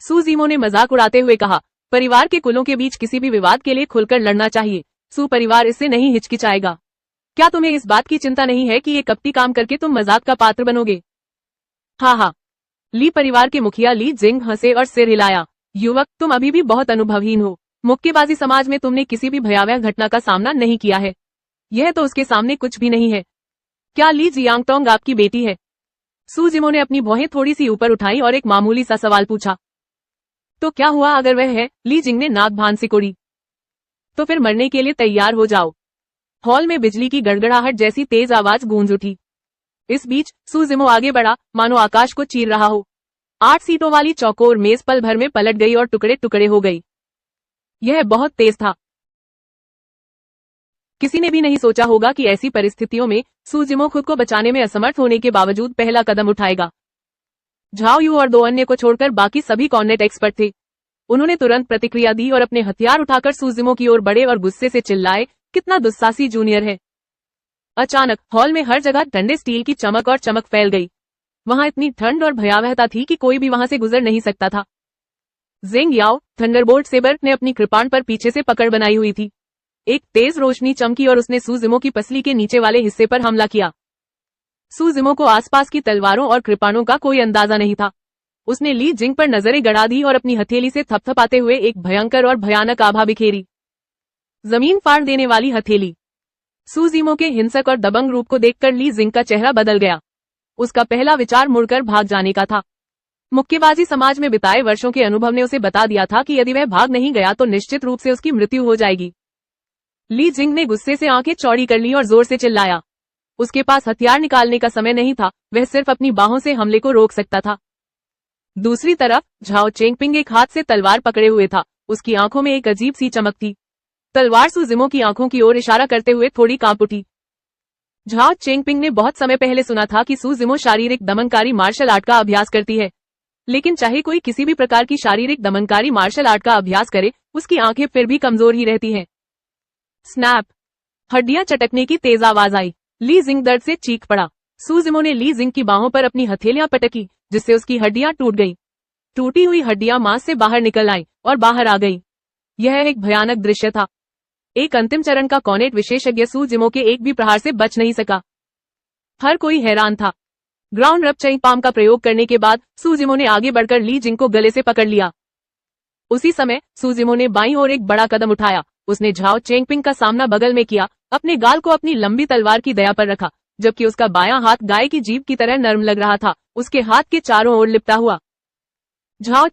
सू जिमो ने मजाक उड़ाते हुए कहा, परिवार के कुलों के बीच किसी भी विवाद के लिए खुलकर लड़ना चाहिए। सू परिवार इससे नहीं हिचकिचाएगा। क्या तुम्हें इस बात की चिंता नहीं है कि ये कपटी काम करके तुम मजाक का पात्र बनोगे? हाँ हाँ। ली परिवार के मुखिया ली जिंग हंसे और सिर हिलाया। युवक, तुम अभी भी बहुत अनुभवहीन हो। मुक्केबाजी समाज में तुमने किसी भी भयावह घटना का सामना नहीं किया है। यह तो उसके सामने कुछ भी नहीं है। क्या ली जियांगटोंग आपकी बेटी है? सू जिमो ने अपनी भौहें थोड़ी सी ऊपर उठाई और एक मामूली सा सवाल पूछा। तो क्या हुआ अगर वह है? ली जिंग ने नाक भान सिकोड़ी। तो फिर मरने के लिए तैयार हो जाओ। हॉल में बिजली की गड़गड़ाहट जैसी तेज आवाज गूंज उठी। इस बीच सू जिमो आगे बढ़ा, मानो आकाश को चीर रहा हो। 8 सीटों वाली चौकोर मेज पल भर में पलट गई और टुकड़े टुकड़े हो गई। यह बहुत तेज था। किसी ने भी नहीं सोचा होगा कि ऐसी परिस्थितियों में सू जिमो खुद को बचाने में असमर्थ होने के बावजूद पहला कदम उठाएगा। झाओ यू और 2 अन्य को छोड़कर बाकी सभी कॉर्नेट एक्सपर्ट थे। उन्होंने तुरंत प्रतिक्रिया दी और अपने हथियार उठाकर सू जिमो की ओर बढ़े और गुस्से से चिल्लाए, कितना दुस्साहसी जूनियर है। अचानक हॉल में हर जगह ठंडे स्टील की चमक और चमक फैल गई। वहां इतनी ठंड और भयावहता थी कि कोई भी वहां से गुजर नहीं सकता था। जेंग याओ, थंडरबोल्ट सेबर, ने अपनी कृपाण पर पीछे से पकड़ बनाई हुई थी। एक तेज रोशनी चमकी और उसने सू जिमो की पसली के नीचे वाले हिस्से पर हमला किया। सू जिमो को आसपास की तलवारों और कृपाणों का कोई अंदाजा नहीं था। उसने ली जिंग पर नजरें गड़ा दी और अपनी हथेली से थपथपाते हुए एक भयंकर और भयानक आभा बिखेरी। जमीन फाड़ देने वाली हथेली। सू जिमो के हिंसक और दबंग रूप को देखकर ली जिंग का चेहरा बदल गया। उसका पहला विचार मुड़कर भाग जाने का था। मुक्केबाजी समाज में बिताए वर्षों के अनुभव ने उसे बता दिया था कि यदि वह भाग नहीं गया तो निश्चित रूप से उसकी मृत्यु हो जाएगी। ली जिंग ने गुस्से से आंखें चौड़ी कर ली और जोर से चिल्लाया। उसके पास हथियार निकालने का समय नहीं था, वह सिर्फ अपनी बाहों से हमले को रोक सकता था। दूसरी तरफ झाओ चेंगपिंग एक हाथ से तलवार पकड़े हुए था। उसकी आंखों में एक अजीब सी चमक थी। तलवार सू जिमो की आंखों की ओर इशारा करते हुए थोड़ी कांप उठी। झाओ चेंगपिंग ने बहुत समय पहले सुना था कि सू जिमो शारीरिक दमनकारी मार्शल आर्ट का अभ्यास करती है, लेकिन चाहे कोई किसी भी प्रकार की शारीरिक दमनकारी मार्शल आर्ट का अभ्यास करे, उसकी आंखें फिर भी कमजोर ही रहती हैं। स्नैप! हड्डियां चटकने की तेज आवाज आई। ली जिंग दर्द से चीख पड़ा। सू जिमो ने ली जिंग की बाहों पर अपनी हथेलियां पटकी, जिससे उसकी हड्डियां टूट गईं। टूटी हुई हड्डियां मांस से बाहर निकल आईं और बाहर आ गईं। यह एक भयानक दृश्य था। एक अंतिम चरण का कॉर्नेट विशेषज्ञ सू जिमो के एक भी प्रहार से बच नहीं सका। हर कोई हैरान था। ग्राउंड रपचइंग पाम का प्रयोग करने के बाद सू जिमो ने आगे बढ़कर ली जिंग को गले से पकड़ लिया। उसी समय सू जिमो ने बाईं ओर एक बड़ा कदम उठाया। उसने झाओ चेंगपिंग का सामना बगल में किया, अपने गाल को अपनी लंबी तलवार की दया पर रखा, जबकि उसका बायां हाथ गाय की जीभ की तरह नर्म लग रहा था, उसके हाथ के चारों ओर लिपटा हुआ। झाओ